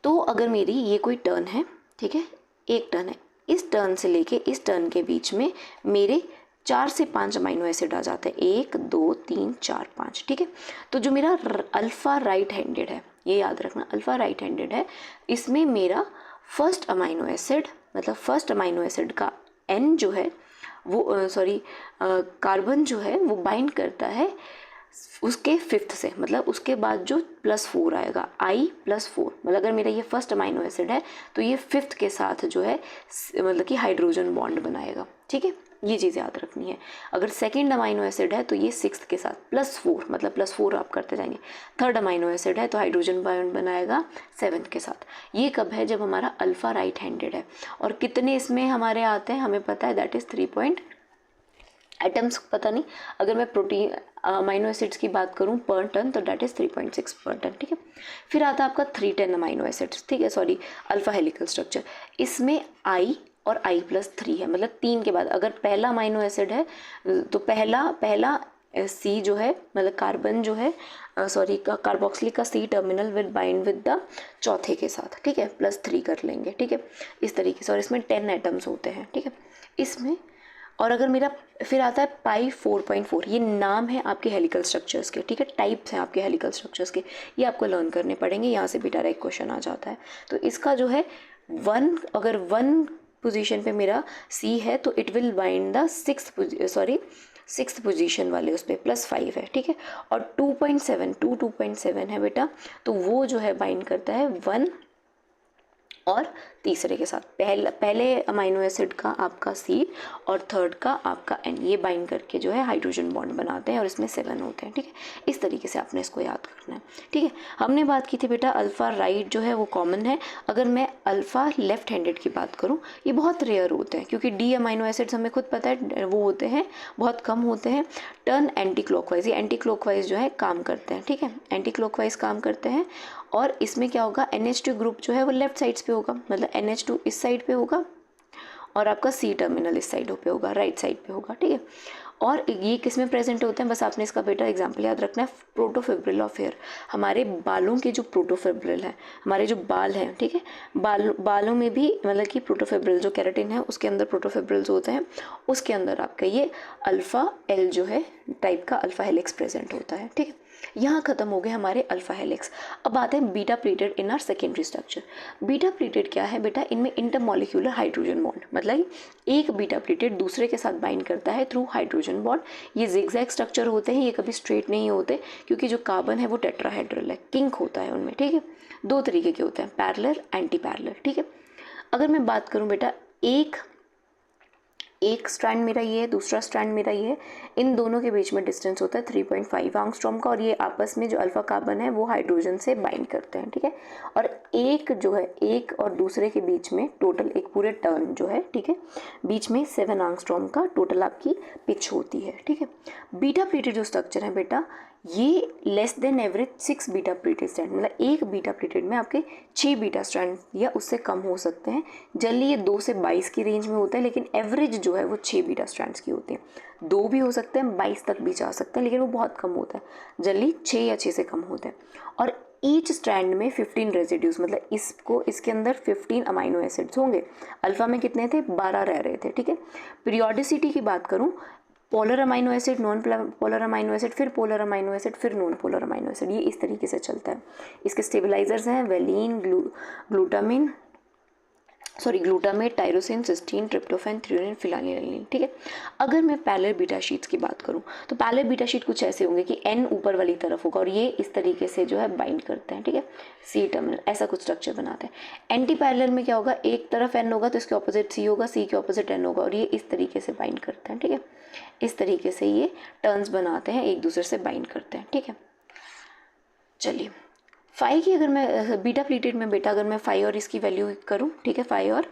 तो अगर मेरी ये कोई टर्न है, ठीक है, एक टर्न है, इस टर्न से लेके इस टर्न के बीच में मेरे 4 से 5 अमाइनो एसिड आ जाते हैं, 1 2 3 4 5, ठीक है। तो जो मेरा अल्फ़ा राइट हैंडेड है, ये याद रखना, अल्फ़ा राइट हैंडेड है, इसमें मेरा फर्स्ट अमाइनो एसिड, मतलब फर्स्ट अमाइनो एसिड का एन जो है वो कार्बन जो है वो बाइंड करता है उसके फिफ्थ से, मतलब उसके बाद जो +4 आएगा, I+4, मतलब अगर मेरा ये फर्स्ट अमाइनो एसिड है तो ये फिफ्थ के साथ जो है मतलब कि हाइड्रोजन बॉन्ड बनाएगा, ठीक है, ये चीज़ याद रखनी है। अगर सेकंड अमाइनो एसिड है तो ये सिक्स्थ के साथ +4, मतलब +4 आप करते जाएंगे। थर्ड अमाइनो एसिड है तो हाइड्रोजन बॉन्ड बनाएगा सेवन्थ के साथ। ये कब है, जब हमारा अल्फ़ा राइट हैंडेड है। और कितने इसमें हमारे आते हैं हमें पता है, दैट इज़ 3 एटम्स पता नहीं, अगर मैं प्रोटीन अमाइनो एसिड्स की बात करूं पर टन तो डेट इज़ 3.6 पर टन, ठीक है। फिर आता है आपका 310 अमाइनो एसिड्स, ठीक है, सॉरी अल्फ़ा हेलिकल स्ट्रक्चर, इसमें I और I+3 है, मतलब 3 के बाद अगर पहला अमाइनो एसिड है तो पहला C जो है, मतलब कार्बन जो है कार्बोक्सिलिक का C terminal with bind with the चौथे के साथ, ठीक है, +3 कर लेंगे, ठीक है, इस तरीके से। और इसमें 10 एटम्स होते हैं, ठीक है, इसमें। और अगर मेरा फिर आता है पाई 4.4, ये नाम है आपके हेलिकल स्ट्रक्चर्स के, ठीक है, टाइप्स हैं आपके हेलिकल स्ट्रक्चर्स के, ये आपको लर्न करने पड़ेंगे, यहाँ से भी डायरेक्ट क्वेश्चन आ जाता है। तो इसका जो है अगर 1 पोजीशन पे मेरा सी है तो it will bind the sixth position वाले उस पर +5 है, ठीक है। और 2.7 है बेटा, तो वो जो है बाइंड करता है 1 और तीसरे के साथ, पहले अमाइनो एसिड का आपका सी और थर्ड का आपका एन, ये बाइंड करके जो है हाइड्रोजन बॉन्ड बनाते हैं और इसमें 7 होते हैं, ठीक है। इस तरीके से आपने इसको याद करना है, ठीक है। हमने बात की थी बेटा अल्फ़ा राइट जो है वो कॉमन है। अगर मैं अल्फ़ा लेफ्ट हैंडेड की बात करूँ, ये बहुत रेयर होते हैं, क्योंकि डी अमाइनो एसिड्स हमें खुद पता है वो होते हैं, बहुत कम होते हैं। टर्न एंटी क्लॉकवाइज, ये एंटी क्लॉकवाइज जो है काम करते हैं, ठीक है, एंटी क्लॉकवाइज काम करते हैं। और इसमें क्या होगा, NH2 ग्रुप जो है वो लेफ्ट साइड्स पे होगा, मतलब NH2 इस साइड पे होगा और आपका C टर्मिनल इस साइड पे होगा, राइट साइड पे होगा, ठीक है। और ये किस में प्रेजेंट होते हैं, बस आपने इसका बेटा एग्जांपल याद रखना है, प्रोटोफिब्रिल ऑफ हेयर, हमारे बालों के जो प्रोटोफिब्रिल है, हमारे जो बाल हैं, ठीक है, बालों में भी मतलब कि प्रोटोफिब्रिल जो केराटिन है उसके अंदर प्रोटोफिब्रिल्स होते हैं, उसके अंदर आपका ये अल्फ़ा एल जो है टाइप का अल्फ़ा हेलिक्स प्रेजेंट होता है, ठीक है। यहाँ खत्म हो गए हमारे अल्फ़ा हेलिक्स। अब आते हैं beta pleated in are secondary structure. Beta pleated क्या है बेटा, इनमें इंटरमॉलिक्यूलर हाइड्रोजन बॉन्ड, मतलब एक बीटा प्लेटेड दूसरे के साथ बाइंड करता है थ्रू हाइड्रोजन बॉन्ड। ये जिगजैग स्ट्रक्चर होते हैं, ये कभी स्ट्रेट नहीं होते, क्योंकि जो कार्बन है वो टेट्राहेड्रल है, किंक होता है उनमें, ठीक है। 2 तरीके के होते हैं, पैरेलल, एंटी पैरेलल, ठीक है। अगर मैं बात करूँ बेटा, एक स्ट्रैंड मेरा ये है, दूसरा स्ट्रैंड मेरा ये है, इन दोनों के बीच में डिस्टेंस होता है 3.5 एंगस्ट्रॉम का, और ये आपस में जो अल्फा कार्बन है वो हाइड्रोजन से बाइंड करते हैं, ठीक है। और एक जो है, एक और दूसरे के बीच में टोटल एक पूरे टर्न जो है, ठीक है, बीच में 7 एंगस्ट्रॉम का टोटल आपकी पिच होती है, ठीक है। बीटा प्लेटेड जो स्ट्रक्चर है बेटा, ये less than average 6 beta pleated strand, मतलब एक बीटा प्लेटेड में आपके 6 बीटा स्ट्रैंड या उससे कम हो सकते हैं। जनरली ये 2 से 22 की रेंज में होता है, लेकिन एवरेज जो है वो 6 बीटा स्ट्रैंड्स की होती हैं। 2 भी हो सकते हैं, 22 तक भी जा सकते हैं, लेकिन वो बहुत कम होता है, जनरली 6 या 6 से कम होते हैं। और ईच स्ट्रैंड में 15 रेजिड्यूज, मतलब इसके अंदर 15 अमाइनो एसिड्स होंगे। अल्फा में कितने थे, 12 रह रहे थे, ठीक है। पीरियोडिसिटी की बात करूँ, polar amino acid, non polar amino acid, फिर पोलर अमाइनो एसिड, फिर नॉन पोलर अमाइनो एसिड, ये इस तरीके से चलता है। इसके स्टेबलाइजर्स हैं valine, glutamate, tyrosine, cysteine, tryptophan, threonine, phenylalanine, ठीक है। अगर मैं पैरेलल बीटा शीट्स की बात करूं तो पैरेलल बीटा शीट कुछ ऐसे होंगे कि N ऊपर वाली तरफ होगा और ये इस तरीके से जो है बाइंड करते हैं, ठीक है, C टर्मिनल, ऐसा कुछ स्ट्रक्चर बनाते हैं। एंटी पैरेलल में क्या होगा, एक तरफ N होगा तो इसके ऑपोजिट C होगा, C के ऑपोजिट N होगा, और ये इस तरीके से बाइंड करते हैं, ठीक है। इस तरीके से ये टर्न्स बनाते हैं, एक दूसरे से बाइंड करते हैं, ठीक है। चलिए, 5 की अगर मैं बीटा प्लेटेड में बेटा अगर मैं 5 और इसकी वैल्यू करूँ, ठीक है, 5 और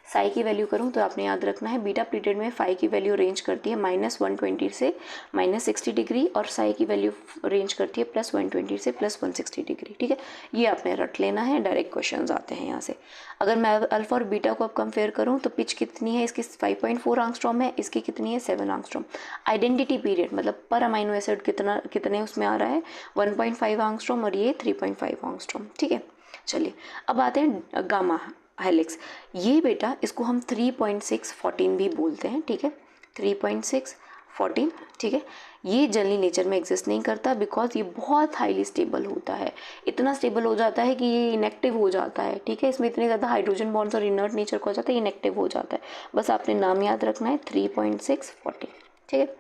साई की वैल्यू करूँ तो आपने याद रखना है बीटा प्लीटेड में फाई की वैल्यू रेंज करती है -120 से -60 डिग्री और साई की वैल्यू रेंज करती है +120 से +160 डिग्री। ठीक है, ये आपने रट लेना है, डायरेक्ट क्वेश्चन आते हैं यहाँ से। अगर मैं अल्फा और बीटा को अब कंपेयर करूँ तो पिच कितनी है इसकी 5.4 एंगस्ट्रॉम है, इसकी कितनी है 7 एंगस्ट्रॉम। आइडेंटिटी पीरियड मतलब पर अमाइनो एसिड कितने उसमें आ रहा है 1.5 एंगस्ट्रॉम और ये 3.5 एंगस्ट्रॉम। ठीक है, चलिए अब आते हैं गामा हेलिक्स। ये बेटा इसको हम 3.614 भी बोलते हैं। ठीक है, 3.614। ठीक है, ये जनरली नेचर में एग्जिस्ट नहीं करता बिकॉज ये बहुत हाईली स्टेबल होता है, इतना स्टेबल हो जाता है कि ये इनेक्टिव हो जाता है। ठीक है, इसमें इतने ज़्यादा हाइड्रोजन बॉन्ड्स और इनर्ट नेचर का हो जाता है, इनेक्टिव हो जाता है। बस आपने नाम याद रखना है 3.614। ठीक है,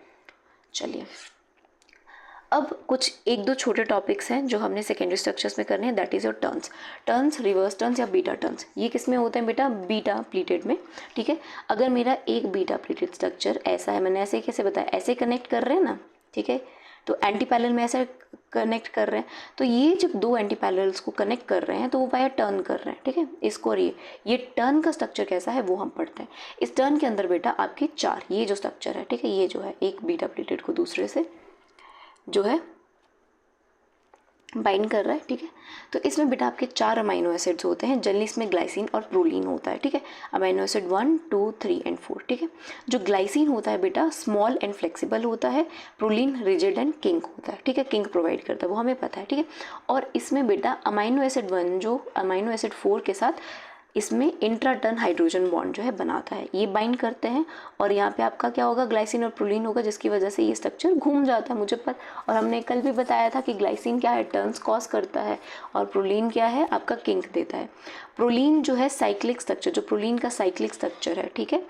चलिए अब कुछ एक दो छोटे टॉपिक्स हैं जो हमने सेकेंडरी स्ट्रक्चर्स में करने हैं, that is your turns, reverse turns या बीटा टर्न्स। ये किस में होते हैं बेटा, बीटा प्लीटेड में। ठीक है, अगर मेरा एक बीटा प्लीटेड स्ट्रक्चर ऐसा है, मैंने ऐसे कैसे बताया, ऐसे कनेक्ट कर रहे हैं ना। ठीक है, तो एंटी पैरेलल में ऐसे कनेक्ट कर रहे हैं, तो ये जब दो एंटी पैरेलल्स को कनेक्ट कर रहे हैं तो वो वाया टर्न कर रहे हैं। ठीक है, इसको और ये टर्न का स्ट्रक्चर कैसा है वो हम पढ़ते हैं। इस टर्न के अंदर बेटा आपके चार ये जो स्ट्रक्चर है, ठीक है, ये जो है एक बीटा प्लीटेड को दूसरे से जो है बाइंड कर रहा है। ठीक है, तो इसमें बेटा आपके 4 अमाइनो एसिड्स होते हैं, जनरली इसमें ग्लाइसिन और प्रोलीन होता है। ठीक है, अमाइनो एसिड 1, 2, 3 एंड 4। ठीक है, जो ग्लाइसिन होता है बेटा स्मॉल एंड फ्लेक्सिबल होता है, प्रोलीन रिजिड एंड किंक होता है। ठीक है, किंक प्रोवाइड करता है वो हमें पता है। ठीक है, और इसमें बेटा अमाइनो एसिड 1 जो अमाइनो एसिड 4 के साथ इसमें इंट्राटर्न हाइड्रोजन बॉन्ड जो है बनाता है, ये बाइंड करते हैं और यहाँ पे आपका क्या होगा, ग्लाइसिन और प्रोलीन होगा, जिसकी वजह से ये स्ट्रक्चर घूम जाता है मुझे पर। और हमने कल भी बताया था कि ग्लाइसिन क्या है, टर्न्स कॉज करता है, और प्रोलीन क्या है, आपका किंक देता है। प्रोलीन जो है साइक्लिक स्ट्रक्चर, जो प्रोलीन का साइक्लिक स्ट्रक्चर है, ठीक है,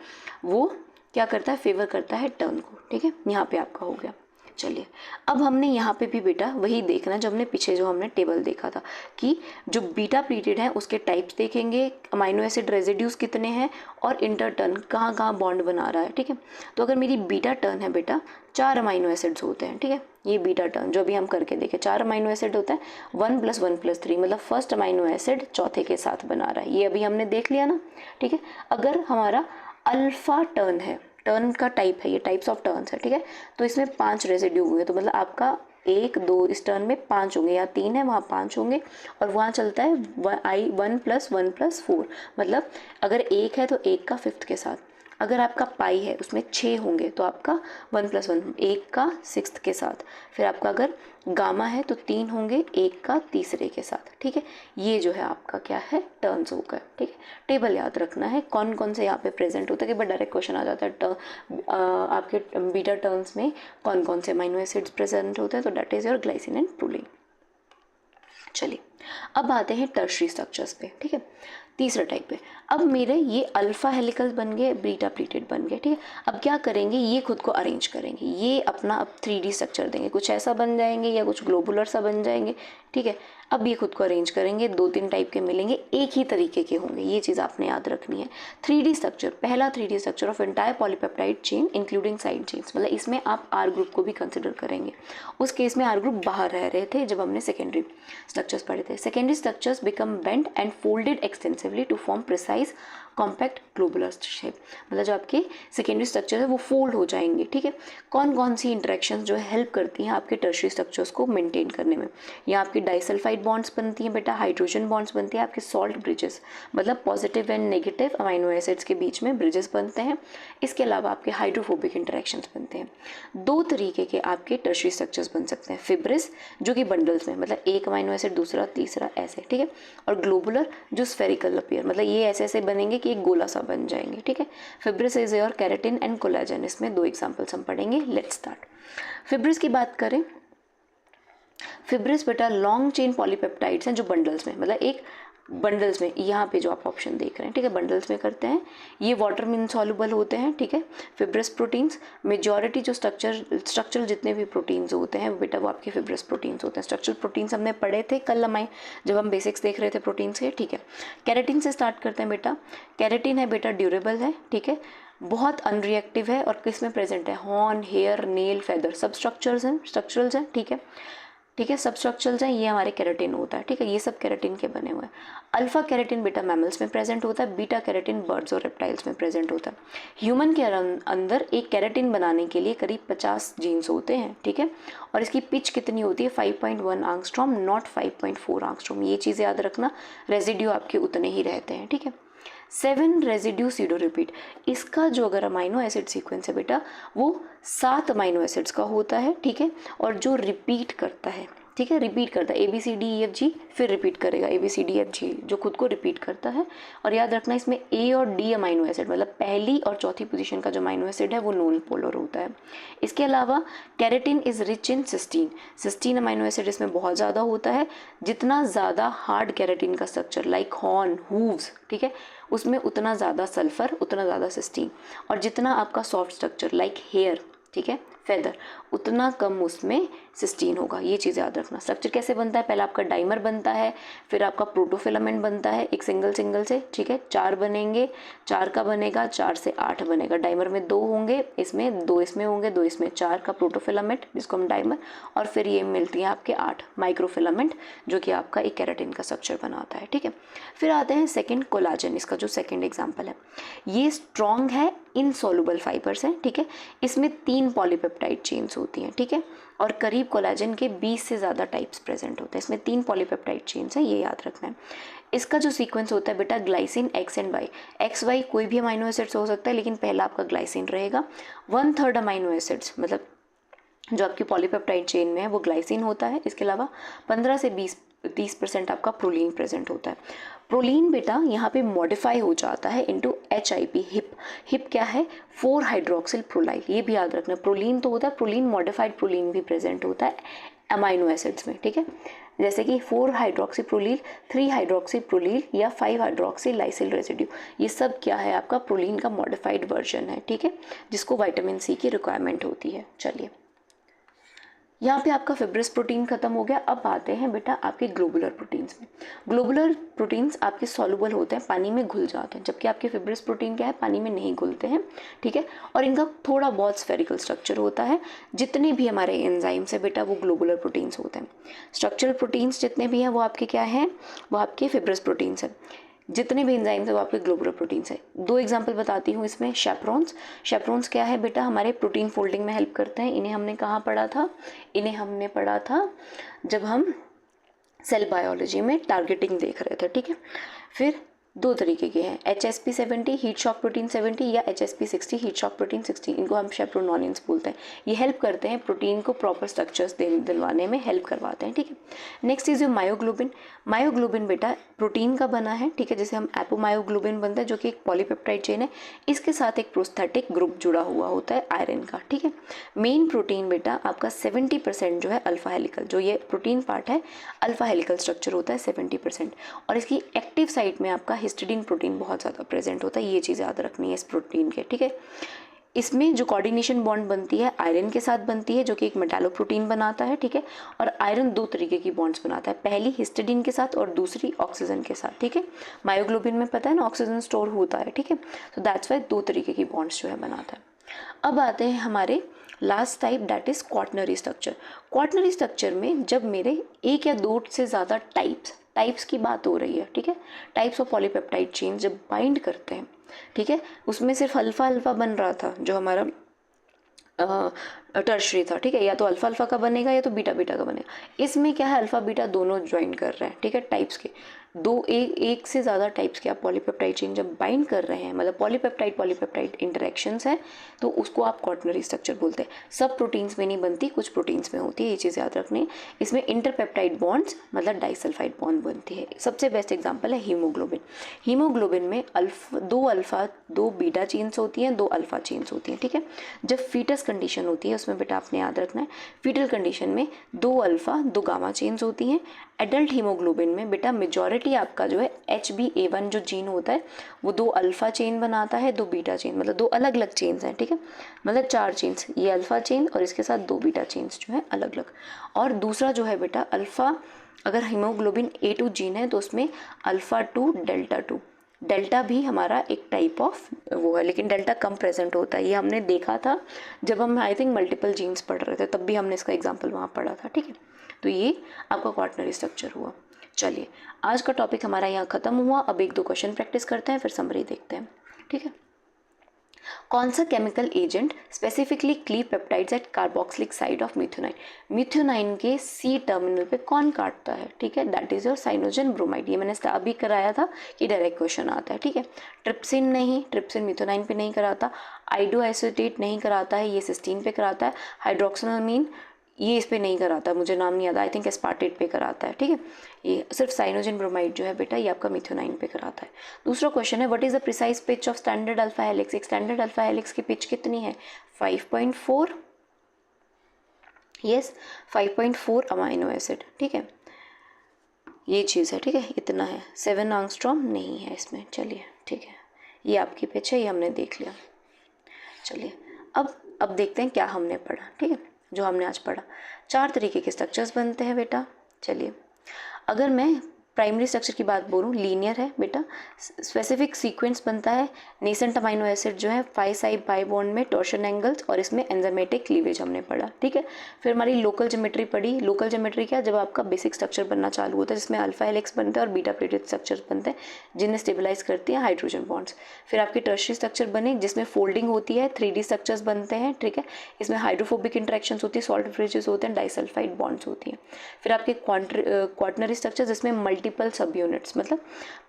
वो क्या करता है, फेवर करता है टर्न को। ठीक है, यहाँ पे आपका हो गया। चलिए अब हमने यहाँ पे भी बेटा वही देखना जो हमने पीछे जो हमने टेबल देखा था कि जो बीटा प्लीटेड है उसके टाइप्स देखेंगे, अमाइनो एसिड रेजिड्यूज कितने हैं और इंटरटर्न कहाँ कहाँ बॉन्ड बना रहा है। ठीक है, तो अगर मेरी बीटा टर्न है बेटा 4 अमाइनो एसिड्स होते हैं। ठीक है, ये बीटा टर्न जो भी हम करके देखें 4 अमाइनो एसिड होता है, 1 + 1 + 3 मतलब फर्स्ट अमाइनो एसिड चौथे के साथ बना रहा है, ये अभी हमने देख लिया ना। ठीक है, अगर हमारा अल्फा टर्न है, टर्न का टाइप है, ये टाइप्स ऑफ टर्न्स है। ठीक है, तो इसमें 5 रेजिड्यू हुए, तो मतलब आपका 1, 2 इस टर्न में 5 होंगे, या 3 है वहाँ 5 होंगे, और वहाँ चलता है 1 + 1 + 4 मतलब अगर 1 है तो 1 का 5th के साथ, अगर आपका पाई है उसमें 6 होंगे तो आपका 1 + 1 1 का 6th के साथ, फिर आपका अगर गामा है तो 3 होंगे 1 का तीसरे के साथ। ठीक है, ये जो है आपका क्या है, टर्न्स हो गए। ठीक है, टेबल याद रखना है कौन कौन से यहाँ पे प्रेजेंट होता है, कि बट डायरेक्ट क्वेश्चन आ जाता है आपके बीटा टर्न्स में कौन कौन से अमाइनो एसिड्स प्रेजेंट होते हैं, तो that is your glycine and proline. चलिए अब आते हैं टर्शरी स्ट्रक्चर्स पे। ठीक है, तीसरा टाइप पे अब मेरे ये अल्फा हेलिकल बन गए, बीटा प्लीटेड बन गए। ठीक है, अब क्या करेंगे, ये खुद को अरेंज करेंगे, ये अपना अब 3D स्ट्रक्चर देंगे, कुछ ऐसा बन जाएंगे या कुछ ग्लोबुलर सा बन जाएंगे। ठीक है, अब ये खुद को अरेंज करेंगे, 2-3 टाइप के मिलेंगे, एक ही तरीके के होंगे, ये चीज़ आपने याद रखनी है। 3D स्ट्रक्चर, पहला 3D structure of entire polypeptide chain including side chains, मतलब इसमें आप आर ग्रुप को भी कंसिडर करेंगे। उस केस में आर ग्रुप बाहर रह रहे थे जब हमने सेकेंडरी स्ट्रक्चर्स पढ़े थे। Secondary structures become bent and folded extensively to form precise compact globular shape, मतलब जो आपके सेकेंडरी स्ट्रक्चर है वो फोल्ड हो जाएंगे। ठीक है, कौन कौन सी इंटरेक्शंस जो है हेल्प करती हैं आपके टर्शरी स्ट्रक्चर्स को मेंटेन करने में, या आपकी डाइसल्फाइड बॉन्ड्स बनती हैं बेटा, हाइड्रोजन बॉन्ड्स बनती हैं, आपके सॉल्ट ब्रिजेस मतलब positive and negative amino acids के बीच में ब्रिजेस बनते हैं। इसके अलावा आपके हाइड्रोफोबिक इंटरेक्शंस बनते हैं। 2 तरीके के आपके टर्शरी स्ट्रक्चर्स बन सकते हैं, फिब्रिस जो कि बंडल्स में मतलब एक अमाइनो एसिड दूसरा तीसरा ऐसे। ठीक है, और ग्लोबुलर जो स्फेरिकल अपीयर मतलब ये ऐसे ऐसे बनेंगे कि एक गोला सा बन जाएंगे। ठीक है, fibrous is your keratin and collagen, इसमें 2 एग्जांपल्स हम पढ़ेंगे। Let's start. फिब्रिस की बात करें, फिब्रिस बेटा लॉन्ग चेन पॉलीपेप्टाइड्स हैं जो बंडल्स में मतलब एक बंडल्स में, यहाँ पे जो आप ऑप्शन देख रहे हैं, ठीक है, बंडल्स में करते हैं, ये वाटर में इनसॉल्युबल होते हैं। ठीक है, फिब्रस प्रोटीन्स मेजॉरिटी जो स्ट्रक्चरल जितने भी प्रोटीन्स होते हैं बेटा वो आपके फिब्रस प्रोटीन्स होते हैं। स्ट्रक्चरल प्रोटीन्स हमने पढ़े थे कल हमारे जब हम बेसिक्स देख रहे थे प्रोटीन्स के। ठीक है, कैरेटिन से स्टार्ट करते हैं बेटा। कैरेटिन है बेटा ड्यूरेबल है, ठीक है, बहुत अनरिएक्टिव है और किस में प्रेजेंट है, हॉर्न, हेयर, नेल, फेदर सब स्ट्रक्चरल्स हैं। ठीक है, ठीक है। सब स्ट्रक्चरल्स हैं, ये हमारे केराटिन होता है, ठीक है। ये सब केराटिन के बने हुए हैं। अल्फा केराटिन बेटा मैमल्स में प्रेजेंट होता है, बीटा केराटिन बर्ड्स और रेप्टाइल्स में प्रेजेंट होता है। ह्यूमन के अंदर एक केराटिन बनाने के लिए करीब 50 जीन्स होते हैं, ठीक है। और इसकी पिच कितनी होती है 5.1 एंगस्ट्रॉम, नॉट 5.4 एंगस्ट्रॉम। ये चीज़ याद रखना, रेजिड्यू आपके उतने ही रहते हैं, ठीक है। 7 रेजिड्यू सीडो रिपीट, इसका जो अगर अमाइनो एसिड सीक्वेंस है बेटा वो 7 अमाइनो एसिड्स का होता है, ठीक है। और जो रिपीट करता है, ठीक है, रिपीट करता है ABCDEFG, फिर रिपीट करेगा ABCDEFG, जो खुद को रिपीट करता है। और याद रखना इसमें A और D अमाइनो एसिड, मतलब पहली और चौथी पोजीशन का जो अमाइनो एसिड है वो नॉन पोलर होता है। इसके अलावा keratin is rich in cysteine, cysteine amino acid इसमें बहुत ज़्यादा होता है। जितना ज़्यादा हार्ड केराटिन का स्ट्रक्चर लाइक हॉर्न, हूव्स, ठीक है, उसमें उतना ज़्यादा सल्फर, उतना ज़्यादा सिस्टीन। और जितना आपका सॉफ्ट स्ट्रक्चर लाइक हेयर, ठीक है, फेदर, उतना कम उसमें सिस्टीन होगा। ये चीज़ याद रखना। स्ट्रक्चर कैसे बनता है, पहले आपका डाइमर बनता है, फिर आपका प्रोटोफिलामेंट बनता है एक सिंगल से, ठीक है। 4 बनेंगे, 4 का बनेगा, 4 से 8 बनेगा। डाइमर में 2 होंगे, इसमें 2 इसमें होंगे, 2 इसमें, 4 का प्रोटोफिलामेंट जिसको हम डाइमर, और फिर ये मिलती हैं आपके 8 माइक्रोफिलामेंट जो कि आपका एक केराटिन का स्ट्रक्चर बनाता है, ठीक है। फिर आते हैं सेकेंड कोलाजन, इसका जो सेकेंड एग्जाम्पल है, ये स्ट्रॉन्ग है, इनसॉल्युबल फाइबर्स हैं, ठीक है। इसमें 3 पॉलीपेप्टाइड चेन्स होती हैं, ठीक है। और करीब कोलाजन के 20 से ज़्यादा टाइप्स प्रेजेंट होते हैं। इसमें 3 पॉलीपेप्टाइड चेन्स हैं, ये याद रखना है। इसका जो सीक्वेंस होता है बेटा glycine X and Y, XY कोई भी अमाइनो एसिड्स हो सकता है, लेकिन पहला आपका ग्लाइसिन रहेगा। 1/3 अमाइनो एसिड्स, मतलब जो आपकी पॉलीपेप्टाइड चेन में है वो ग्लाइसिन होता है। इसके अलावा 15 से 30% आपका प्रोलीन प्रेजेंट होता है। प्रोलीन बेटा यहाँ पे मॉडिफाई हो जाता है इनटू HIP, हिप। हिप क्या है, 4 हाइड्रोक्सिल प्रोलाइल, ये भी याद रखना। प्रोलीन तो होता है, प्रोलीन मॉडिफाइड प्रोलीन भी प्रेजेंट होता है अमाइनो एसिड्स में, ठीक है। जैसे कि 4 हाइड्रोक्सी प्रोलील, 3 हाइड्रोक्सी प्रोलील या 5 हाइड्रोक्सी लाइसिल रेजिड्यू, ये सब क्या है आपका प्रोलीन का मॉडिफाइड वर्जन है, ठीक है, जिसको विटामिन C की रिक्वायरमेंट होती है। चलिए, यहाँ पे आपका फिब्रस प्रोटीन खत्म हो गया। अब आते हैं बेटा आपके ग्लोबुलर प्रोटीन्स में। ग्लोबुलर प्रोटीन्स आपके सॉल्युबल होते हैं, पानी में घुल जाते हैं, जबकि आपके फिब्रस प्रोटीन क्या है, पानी में नहीं घुलते हैं, ठीक है। और इनका थोड़ा बहुत स्फेरिकल स्ट्रक्चर होता है। जितने भी हमारे एंजाइम्स है बेटा वो ग्लोबुलर प्रोटीन्स होते हैं। स्ट्रक्चरल प्रोटीन्स जितने भी हैं वो आपके क्या हैं, वो आपके फिब्रस प्रोटीन्स हैं। जितने भी एंजाइम्स है वो आपके ग्लोबुलर प्रोटीन्स है। 2 एग्जांपल बताती हूँ इसमें। शेप्रोन्स, शेप्रोन्स क्या है बेटा, हमारे प्रोटीन फोल्डिंग में हेल्प करते हैं। इन्हें हमने कहाँ पढ़ा था, इन्हें हमने पढ़ा था जब हम सेल बायोलॉजी में टारगेटिंग देख रहे थे, ठीक है। फिर 2 तरीके के हैं, HSP70 हीट शॉक प्रोटीन 70 या HSP60 हीट शॉक प्रोटीन 60, इनको हम शेप्रोनोनिन्स बोलते हैं। ये हेल्प करते हैं प्रोटीन को प्रॉपर स्ट्रक्चर्स दिलवाने में हेल्प करवाते हैं, ठीक है। Next is myoglobin. मायोग्लोबिन बेटा प्रोटीन का बना है, ठीक है, जैसे हम एपोमायोग्लोबिन बनता है जो कि एक पॉलीपेप्टाइड चेन है। इसके साथ एक प्रोस्थेटिक ग्रुप जुड़ा हुआ होता है आयरन का, ठीक है। मेन प्रोटीन बेटा आपका 70% जो है अल्फा हेलिकल, जो ये प्रोटीन पार्ट है अल्फा हेलिकल स्ट्रक्चर होता है 70%। और इसकी एक्टिव साइट में आपका हिस्टिडीन प्रोटीन बहुत ज़्यादा प्रेजेंट होता है। ये चीज़ याद रखनी है इस प्रोटीन के, ठीक है। इसमें जो कोऑर्डिनेशन बॉन्ड बनती है आयरन के साथ बनती है, जो कि एक मेटालोप्रोटीन बनाता है, ठीक है। और आयरन 2 तरीके की बॉन्ड्स बनाता है, पहली हिस्टिडीन के साथ और दूसरी ऑक्सीजन के साथ, ठीक है। मायोग्लोबिन में पता है ना ऑक्सीजन स्टोर होता है, ठीक है। तो दैट्स वाई 2 तरीके की बॉन्ड्स जो है बनाता है। अब आते हैं हमारे last type, that is quaternary structure. Quaternary structure में जब मेरे 1 या 2 से ज़्यादा टाइप्स की बात हो रही है, ठीक है, टाइप्स ऑफ पॉलीपेप्टाइड चेन जब बाइंड करते हैं, ठीक है, उसमें सिर्फ अल्फा बन रहा था जो हमारा टर्शरी था, ठीक है, या तो अल्फा का बनेगा या तो बीटा का बनेगा। इसमें क्या है, अल्फा बीटा दोनों ज्वाइन कर रहे हैं, ठीक है, टाइप्स के। एक से ज़्यादा टाइप्स के आप पॉलीपेप्टाइड चेन जब बाइंड कर रहे हैं, मतलब पॉलीपेप्टाइड इंटरेक्शंस है, तो उसको आप क्वाटनरी स्ट्रक्चर बोलते हैं। सब प्रोटीन्स में नहीं बनती, कुछ प्रोटीन्स में होती है, ये चीज़ याद रखनी है। इसमें इंटरपेप्टाइड बॉन्ड्स मतलब डाइसल्फाइड बॉन्ड बनती है। सबसे बेस्ट एग्जाम्पल है हीमोग्लोबिन। हीमोग्लोबिन में 2 बीटा चेन्स होती हैं, 2 अल्फा चेन्स होती हैं, ठीक है। जब फीटस कंडीशन होती है उसमें बेटा आपने याद रखना है, फीटल कंडीशन में 2 अल्फा 2 गामा चेन्स होती हैं। एडल्ट हीमोग्लोबिन में बेटा मेजॉरिटी आपका जो है HbA1 जो जीन होता है वो 2 अल्फा चेन बनाता है, 2 बीटा चेन, मतलब 2 अलग अलग चेन्स हैं, ठीक है, मतलब 4 चेन्स, ये अल्फा चेन और इसके साथ 2 बीटा चेन्स जो है अलग अलग। और दूसरा जो है बेटा अल्फा, अगर हीमोग्लोबिन A2 जीन है तो उसमें अल्फा 2 डेल्टा 2, डेल्टा भी हमारा एक टाइप ऑफ वो है, लेकिन डेल्टा कम प्रेजेंट होता है। ये हमने देखा था जब हम आई थिंक मल्टीपल जीन्स पढ़ रहे थे, तब भी हमने इसका एग्जाम्पल वहाँ पढ़ा था, ठीक है। तो ये आपका क्वार्टनरी स्ट्रक्चर हुआ। चलिए, आज का टॉपिक हमारा यहाँ ख़त्म हुआ। अब एक दो क्वेश्चन प्रैक्टिस करते हैं, फिर समरी देखते हैं। ठीक है। कौन सा chemical agent specifically cleave peptides at carboxylic side of methionine? Methionine के सी टर्मिनल पे कौन काटता है? ठीक है, that is your cyanogen bromide. ये मैंने अभी कराया था कि डायरेक्ट क्वेश्चन आता है। ठीक है, ट्रिप्सिन नहीं, ट्रिप्सिन मिथ्योनाइन पे नहीं कराता। आइडोएसिटेट नहीं कराता है, ये सिस्टीन पे कराता है। हाइड्रोक्सिनोमीन ये इस पे नहीं कराता, मुझे नाम नहीं आता, आई थिंक एस्पार्टेट पे कराता है। ठीक है, ये सिर्फ साइनोजन ब्रोमाइड जो है बेटा ये आपका मिथ्योनाइन पे कराता है। दूसरा क्वेश्चन है, what is the precise pitch of standard alpha helix? एक स्टैंडर्ड अल्फा हेलिक्स की पिच कितनी है? 5.4। Yes, 5.4 amino acid. ठीक है, ये चीज़ है। ठीक है, इतना है, 7 एंगस्ट्रॉम नहीं है इसमें। चलिए ठीक है, ये आपकी पिच है, ये हमने देख लिया। चलिए अब देखते हैं क्या हमने पढ़ा। ठीक है, जो हमने आज पढ़ा, 4 तरीके के स्ट्रक्चर्स बनते हैं बेटा। चलिए, अगर मैं प्राइमरी स्ट्रक्चर की बात बोलूँ, लीनियर है बेटा, स्पेसिफिक सीक्वेंस बनता है। नेसेंट अमाइनो एसिड जो है 5 साइड बाई बॉन्ड में टॉर्शन एंगल्स, और इसमें एंजाइमेटिक क्लीवेज हमने पढ़ा। ठीक है, फिर हमारी लोकल ज्योमेट्री पढ़ी। लोकल ज्योमेट्री क्या, जब आपका बेसिक स्ट्रक्चर बनना चालू होता है जिसमें अल्फा हेलिक्स बनते हैं और बीटा प्लेटेड स्ट्रक्चर्स बनते हैं जिन्हें स्टेबलाइज करती है हाइड्रोजन बॉन्ड्स। फिर आपकी टर्शियरी स्ट्रक्चर बने जिसमें फोल्डिंग होती है, 3D स्ट्रक्चर्स बनते हैं। ठीक है, इसमें हाइड्रोफोबिक इंटरेक्शंस होती है, सॉल्ट ब्रिजेस होते हैं, डाइसल्फाइड बॉन्ड्स होती हैं। फिर आपके क्वार्टनरी स्ट्रक्चर जिसमें मल्टीपल सब यूनिट्स, मतलब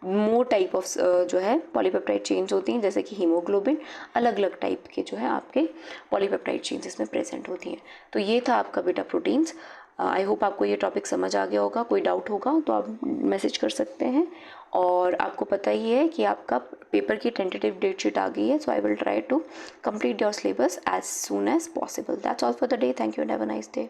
मोर टाइप ऑफ जो है पॉलीपेप्टाइड चेन्स होती हैं, जैसे कि हीमोग्लोबिन, अलग अलग टाइप के जो है आपके पॉलीपेप्टाइड चेन्स इसमें प्रेजेंट होती हैं। तो ये था आपका बेटा प्रोटीन्स। आई होप आपको ये टॉपिक समझ आ गया होगा। कोई डाउट होगा तो आप मैसेज कर सकते हैं। और आपको पता ही है कि आपका पेपर की टेंटेटिव डेट शीट आ गई है, so I will try to complete your syllabus as soon as possible. That's all for the day. Thank you and have a nice day.